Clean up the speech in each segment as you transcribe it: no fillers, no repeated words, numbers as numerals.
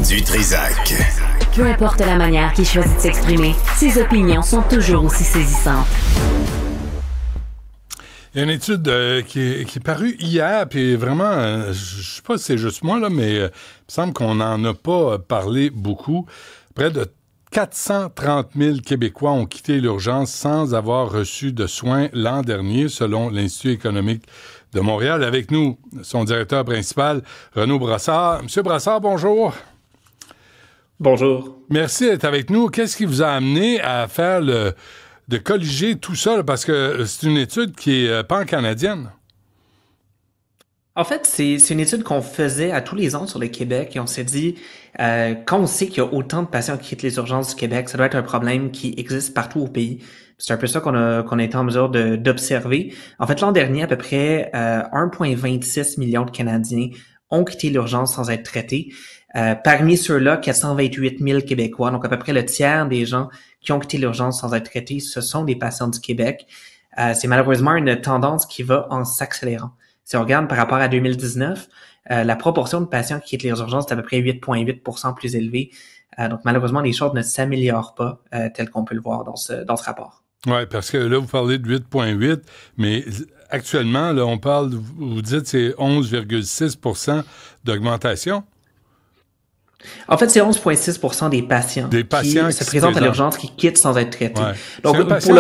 Du Trizac. Peu importe la manière qu'il choisit de s'exprimer, ses opinions sont toujours aussi saisissantes. Il y a une étude qui est parue hier, puis vraiment, je ne sais pas si c'est juste moi, là, mais il me semble qu'on n'en a pas parlé beaucoup. Près de 430 000 Québécois ont quitté l'urgence sans avoir reçu de soins l'an dernier, selon l'Institut économique de Montréal. Avec nous, son directeur principal, Renaud Brassard. Monsieur Brassard, bonjour. Bonjour. Merci d'être avec nous. Qu'est-ce qui vous a amené à faire de colliger tout ça? Là, parce que c'est une étude qui est pan-canadienne. En fait, c'est une étude qu'on faisait à tous les ans sur le Québec et on s'est dit, quand on sait qu'il y a autant de patients qui quittent les urgences du Québec, ça doit être un problème qui existe partout au pays. C'est un peu ça qu'on a été en mesure d'observer. En fait, l'an dernier, à peu près 1,26 million de Canadiens ont quitté l'urgence sans être traités. Parmi ceux-là, 428 000 Québécois, donc à peu près le tiers des gens qui ont quitté l'urgence sans être traités, ce sont des patients du Québec. C'est malheureusement une tendance qui va en s'accélérant. Si on regarde par rapport à 2019, la proportion de patients qui quittent les urgences est à peu près 8,8% plus élevée. Donc malheureusement, les choses ne s'améliorent pas tel qu'on peut le voir dans ce rapport. Oui, parce que là, vous parlez de 8,8, mais actuellement, là, on parle, vous dites, c'est 11,6% d'augmentation. En fait, c'est 11,6% des patients qui se présentent à l'urgence qui quittent sans être traités. Ouais. Donc, pour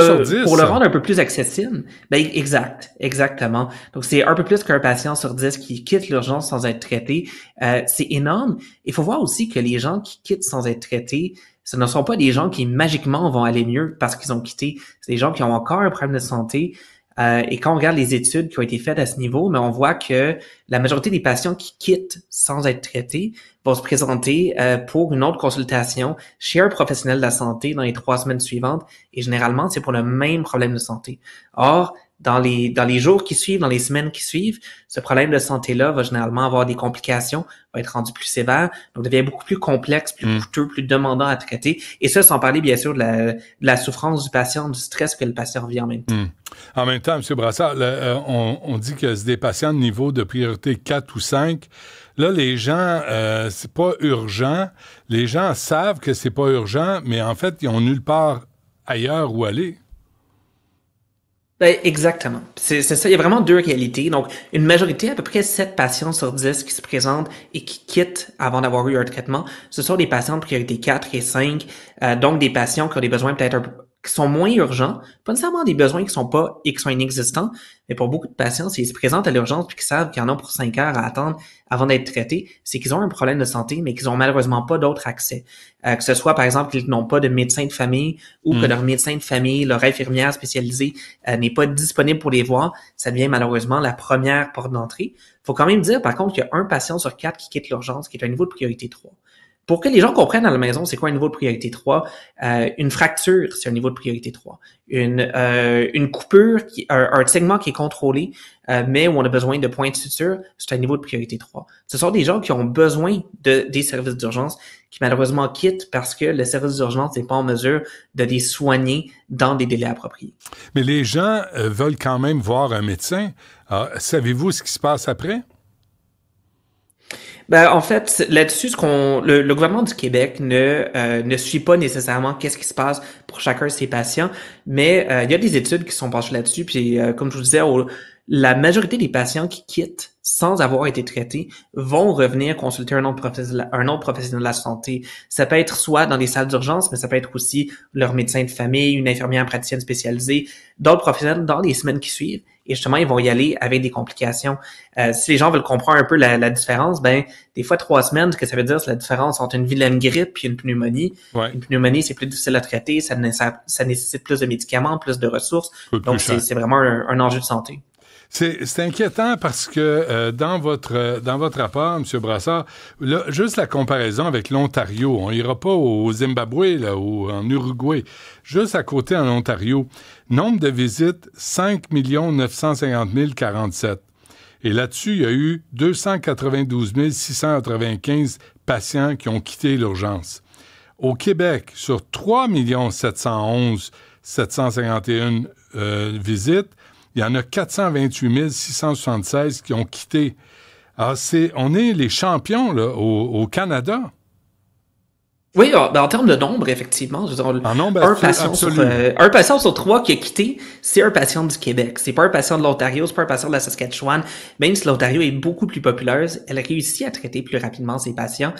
le rendre un peu plus accessible, ben exactement. Donc, c'est un peu plus qu'un patient sur 10 qui quitte l'urgence sans être traité. C'est énorme. Il faut voir aussi que les gens qui quittent sans être traités, ce ne sont pas des gens qui magiquement vont aller mieux parce qu'ils ont quitté. C'est des gens qui ont encore un problème de santé. Et quand on regarde les études qui ont été faites à ce niveau, mais on voit que la majorité des patients qui quittent sans être traités vont se présenter pour une autre consultation chez un professionnel de la santé dans les 3 semaines suivantes. Et généralement, c'est pour le même problème de santé. Or, dans les jours qui suivent, dans les semaines qui suivent, ce problème de santé-là va généralement avoir des complications, va être rendu plus sévère, donc devient beaucoup plus complexe, plus coûteux, plus demandant à traiter. Et ça, sans parler bien sûr de la souffrance du patient, du stress que le patient vit en même temps. En même temps, M. Brassard, on dit que c'est des patients de niveau de priorité 4 ou 5. Là, les gens, c'est pas urgent. Les gens savent que c'est pas urgent, mais en fait, ils ont nulle part ailleurs où aller. Ben, exactement. C'est ça. Il y a vraiment 2 réalités. Donc, une majorité, à peu près 7 patients sur 10 qui se présentent et qui quittent avant d'avoir eu un traitement, ce sont des patients de priorité 4 et 5, donc des patients qui ont des besoins peut-être qui sont moins urgents, pas nécessairement des besoins qui sont inexistants, mais pour beaucoup de patients, s'ils se présentent à l'urgence puis qu'ils savent qu'ils en ont pour 5 heures à attendre avant d'être traités, c'est qu'ils ont un problème de santé, mais qu'ils ont malheureusement pas d'autre accès. Que ce soit, par exemple, qu'ils n'ont pas de médecin de famille ou que leur médecin de famille, leur infirmière spécialisée n'est pas disponible pour les voir, ça devient malheureusement la première porte d'entrée. Faut quand même dire, par contre, qu'il y a un patient sur 4 qui quitte l'urgence, qui est un niveau de priorité 3. Pour que les gens comprennent à la maison, c'est quoi un niveau de priorité 3? Une fracture, c'est un niveau de priorité 3. Une coupure, un segment qui est contrôlé, mais où on a besoin de points de suture, c'est un niveau de priorité 3. Ce sont des gens qui ont besoin des services d'urgence, qui malheureusement quittent parce que le service d'urgence n'est pas en mesure de les soigner dans des délais appropriés. Mais les gens veulent quand même voir un médecin. Alors, savez-vous ce qui se passe après? Ben, en fait, là-dessus, le gouvernement du Québec ne suit pas nécessairement qu'est-ce qui se passe pour chacun de ses patients, mais il y a des études qui sont penchées là-dessus, puis comme je vous disais, la majorité des patients qui quittent sans avoir été traités vont revenir consulter un autre professionnel de la santé. Ça peut être soit dans des salles d'urgence, mais ça peut être aussi leur médecin de famille, une infirmière praticienne spécialisée, d'autres professionnels dans les semaines qui suivent. Et justement, ils vont y aller avec des complications. Si les gens veulent comprendre un peu la différence, ben des fois 3 semaines, ce que ça veut dire, c'est la différence entre une vilaine grippe et une pneumonie. Ouais. Une pneumonie, c'est plus difficile à traiter, ça nécessite plus de médicaments, plus de ressources. Donc, c'est vraiment un enjeu de santé. C'est inquiétant parce que dans votre rapport, M. Brassard, là, juste la comparaison avec l'Ontario, on ira pas au Zimbabwe là, ou en Uruguay, juste à côté en Ontario, nombre de visites, 5 950 047. Et là-dessus, il y a eu 292 695 patients qui ont quitté l'urgence. Au Québec, sur 3 711 751 visites, il y en a 428 676 qui ont quitté. Alors, on est les champions là, au Canada. Oui, en termes de nombre, effectivement, je veux dire, En nombre absolu. Un patient sur 3 qui a quitté, c'est un patient du Québec. C'est pas un patient de l'Ontario, c'est pas un patient de la Saskatchewan. Même si l'Ontario est beaucoup plus populeuse, elle réussit à traiter plus rapidement ses patients.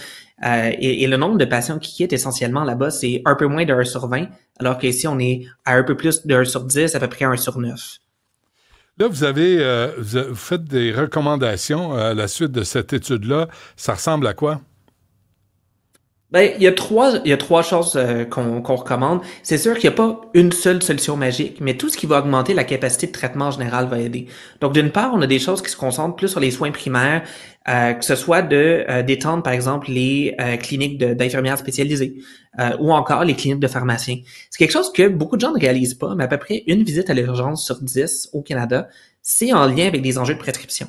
Et le nombre de patients qui quittent essentiellement là-bas, c'est un peu moins de 1 sur 20, alors qu'ici, on est à un peu plus de 1 sur 10, à peu près 1 sur 9. Là, vous faites des recommandations à la suite de cette étude-là. Ça ressemble à quoi? Ben, il y a trois choses qu'on recommande. C'est sûr qu'il n'y a pas une seule solution magique, mais tout ce qui va augmenter la capacité de traitement en général va aider. Donc, d'une part, on a des choses qui se concentrent plus sur les soins primaires, que ce soit d'étendre, par exemple, les cliniques d'infirmières spécialisées ou encore les cliniques de pharmaciens. C'est quelque chose que beaucoup de gens ne réalisent pas, mais à peu près une visite à l'urgence sur 10 au Canada, c'est en lien avec des enjeux de prescription.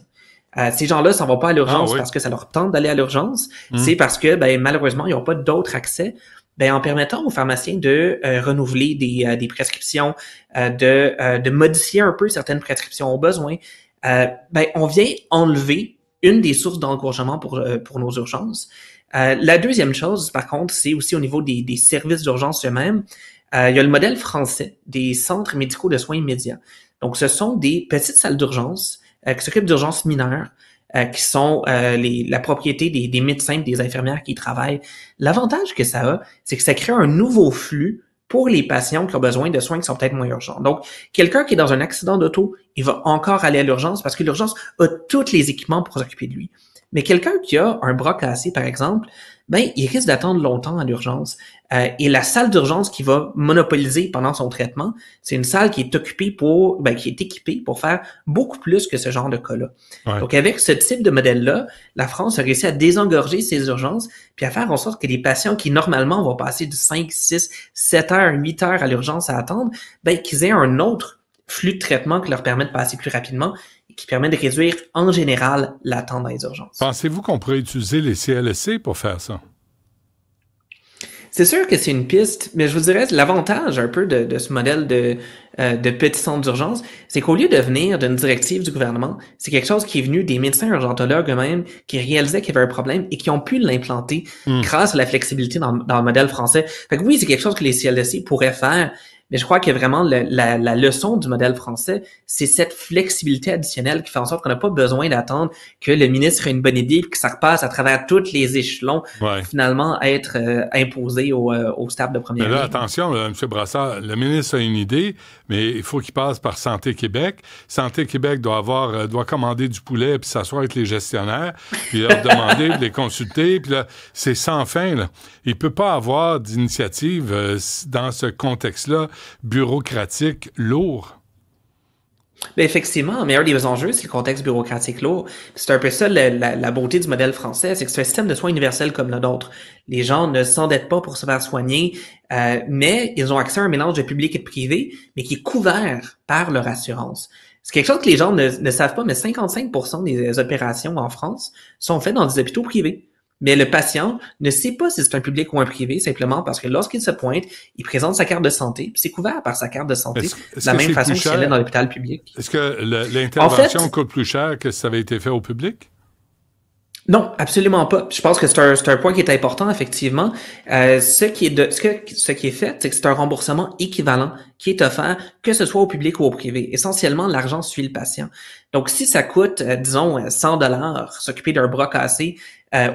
Ces gens-là s'en vont pas à l'urgence parce que ça leur tente d'aller à l'urgence. C'est parce que, malheureusement, ils n'ont pas d'autre accès. En permettant aux pharmaciens de renouveler des prescriptions, de modifier un peu certaines prescriptions au besoin, on vient enlever une des sources d'engorgement pour nos urgences. La deuxième chose, par contre, c'est aussi au niveau des services d'urgence eux-mêmes. Il y a le modèle français des centres médicaux de soins immédiats. Donc, ce sont des petites salles d'urgence qui s'occupent d'urgences mineures, qui sont la propriété des médecins et des infirmières qui y travaillent. L'avantage que ça a, c'est que ça crée un nouveau flux pour les patients qui ont besoin de soins qui sont peut-être moins urgents. Donc, quelqu'un qui est dans un accident d'auto, il va encore aller à l'urgence parce que l'urgence a tous les équipements pour s'occuper de lui. Mais quelqu'un qui a un bras cassé, par exemple, il risque d'attendre longtemps à l'urgence. Et la salle d'urgence qui va monopoliser pendant son traitement, c'est une salle qui est occupée qui est équipée pour faire beaucoup plus que ce genre de cas-là. Ouais. Donc, avec ce type de modèle-là, la France a réussi à désengorger ses urgences puis à faire en sorte que les patients qui, normalement, vont passer de 5, 6, 7 heures, 8 heures à l'urgence à attendre, qu'ils aient un autre flux de traitement qui leur permet de passer plus rapidement et qui permet de réduire, en général, l'attente dans les urgences. Pensez-vous qu'on pourrait utiliser les CLSC pour faire ça? C'est sûr que c'est une piste, mais je vous dirais, l'avantage un peu de ce modèle de petits centres d'urgence, c'est qu'au lieu de venir d'une directive du gouvernement, c'est quelque chose qui est venu des médecins urgentologues eux-mêmes qui réalisaient qu'il y avait un problème et qui ont pu l'implanter grâce à la flexibilité dans le modèle français. Fait que oui, c'est quelque chose que les CLSC pourraient faire, mais je crois que vraiment la leçon du modèle français, c'est cette flexibilité additionnelle qui fait en sorte qu'on n'a pas besoin d'attendre que le ministre ait une bonne idée et que ça repasse à travers tous les échelons pour finalement être imposé au stade de première ligne. Mais là, attention, là, M. Brassard, le ministre a une idée, mais il faut qu'il passe par Santé Québec. Santé Québec doit commander du poulet puis s'asseoir avec les gestionnaires, puis leur demander de les consulter, puis là, c'est sans fin, là. Il peut pas avoir d'initiative dans ce contexte-là bureaucratique lourd. Effectivement, mais un des enjeux, c'est le contexte bureaucratique lourd. C'est un peu ça la beauté du modèle français, c'est que c'est un système de soins universel comme le nôtre. Les gens ne s'endettent pas pour se faire soigner, mais ils ont accès à un mélange de public et de privé, mais qui est couvert par leur assurance. C'est quelque chose que les gens ne savent pas, mais 55% des opérations en France sont faites dans des hôpitaux privés. Mais le patient ne sait pas si c'est un public ou un privé, simplement parce que lorsqu'il se pointe, il présente sa carte de santé, puis c'est couvert par sa carte de santé, de la même façon que si elle est dans l'hôpital public. Est-ce que l'intervention coûte plus cher que si ça avait été fait au public? Non, absolument pas. Je pense que c'est un point qui est important, effectivement. Ce qui est fait, c'est que c'est un remboursement équivalent qui est offert, que ce soit au public ou au privé. Essentiellement, l'argent suit le patient. Donc, si ça coûte, disons, $100 s'occuper d'un bras cassé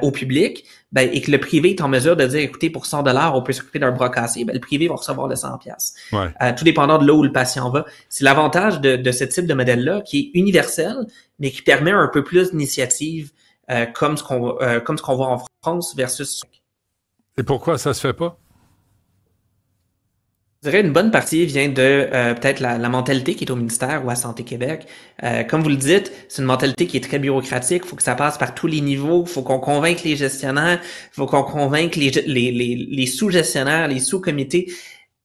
au public, et que le privé est en mesure de dire, écoutez, pour $100, on peut s'occuper d'un bras cassé, le privé va recevoir le 100$. Ouais. Tout dépendant de là où le patient va. C'est l'avantage de ce type de modèle-là, qui est universel, mais qui permet un peu plus d'initiatives comme ce qu'on voit en France versus... Et pourquoi ça se fait pas? Je dirais une bonne partie vient de peut-être la mentalité qui est au ministère ou à Santé Québec. Comme vous le dites, c'est une mentalité qui est très bureaucratique. Il faut que ça passe par tous les niveaux. Il faut qu'on convainque les gestionnaires. Il faut qu'on convainque les sous-gestionnaires, les sous-comités.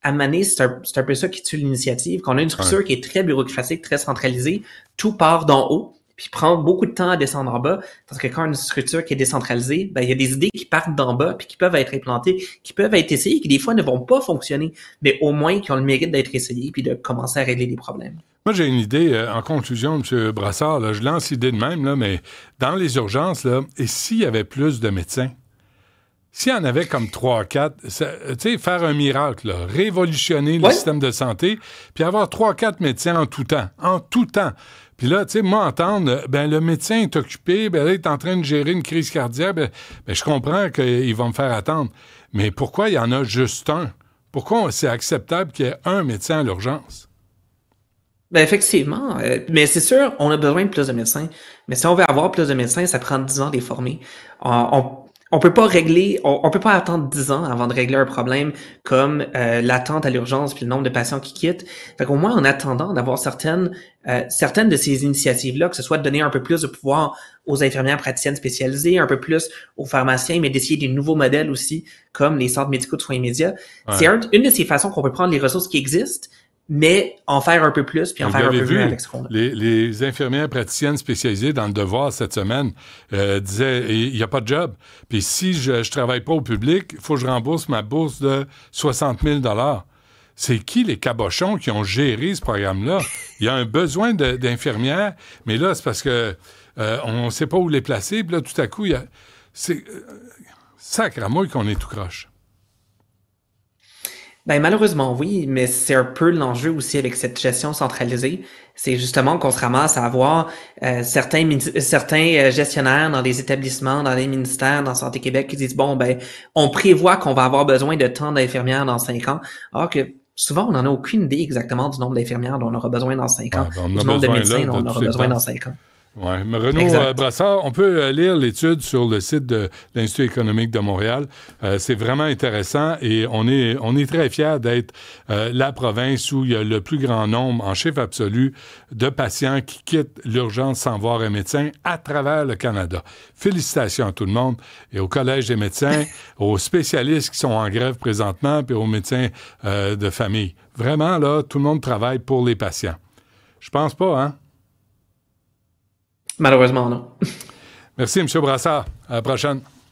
À Mané, c'est un peu ça qui tue l'initiative. Qu'on a une structure qui est très bureaucratique, très centralisée. Tout part d'en haut, puis prend beaucoup de temps à descendre en bas, parce que quand on a une structure qui est décentralisée, il y a des idées qui partent d'en bas, puis qui peuvent être implantées, qui peuvent être essayées, qui des fois ne vont pas fonctionner, mais au moins qui ont le mérite d'être essayées, puis de commencer à régler des problèmes. Moi, j'ai une idée, en conclusion, M. Brassard, là, je lance l'idée de même, là, mais dans les urgences, là, et s'il y avait plus de médecins? S'il y en avait comme 3 4, tu sais, faire un miracle, là, révolutionner le système de santé, puis avoir 3 4 médecins en tout temps. Puis là, tu sais, moi, entendre, le médecin est occupé, là, il est en train de gérer une crise cardiaque, je comprends qu'il va me faire attendre. Mais pourquoi il y en a juste un? Pourquoi c'est acceptable qu'il y ait un médecin à l'urgence? Effectivement. Mais c'est sûr, on a besoin de plus de médecins. Mais si on veut avoir plus de médecins, ça prend 10 ans de les former. On peut pas régler, on peut pas attendre 10 ans avant de régler un problème comme l'attente à l'urgence puis le nombre de patients qui quittent. Fait qu'au moins, en attendant d'avoir certaines de ces initiatives-là, que ce soit de donner un peu plus de pouvoir aux infirmières praticiennes spécialisées, un peu plus aux pharmaciens, mais d'essayer des nouveaux modèles aussi, comme les centres médicaux de soins immédiats. Ouais. C'est une de ces façons qu'on peut prendre les ressources qui existent, mais en faire un peu plus, puis en faire un peu mieux avec ce qu'on a. Les infirmières praticiennes spécialisées dans le Devoir cette semaine disaient il n'y a pas de job. Puis si je travaille pas au public, il faut que je rembourse ma bourse de 60 000 $. C'est qui les cabochons qui ont géré ce programme-là? Il y a un besoin d'infirmières, mais là, c'est parce que on ne sait pas où les placer. Puis là, tout à coup, c'est sacramouille qu'on est tout croche. Malheureusement, oui, mais c'est un peu l'enjeu aussi avec cette gestion centralisée. C'est justement qu'on se ramasse à avoir certains gestionnaires dans les établissements, dans les ministères, dans Santé Québec qui disent, on prévoit qu'on va avoir besoin de tant d'infirmières dans 5 ans, alors que souvent, on n'en a aucune idée exactement du nombre d'infirmières dont on aura besoin dans 5 ans, du nombre de médecins dont on aura besoin dans 5 ans. Oui, mais Renaud Brassard, on peut lire l'étude sur le site de l'Institut économique de Montréal. C'est vraiment intéressant et on est très fiers d'être la province où il y a le plus grand nombre, en chiffre absolu, de patients qui quittent l'urgence sans voir un médecin à travers le Canada. Félicitations à tout le monde et au Collège des médecins, aux spécialistes qui sont en grève présentement, puis aux médecins de famille. Vraiment, là, tout le monde travaille pour les patients. Je pense pas, hein? Malheureusement, non. Merci, M. Brassard. À la prochaine.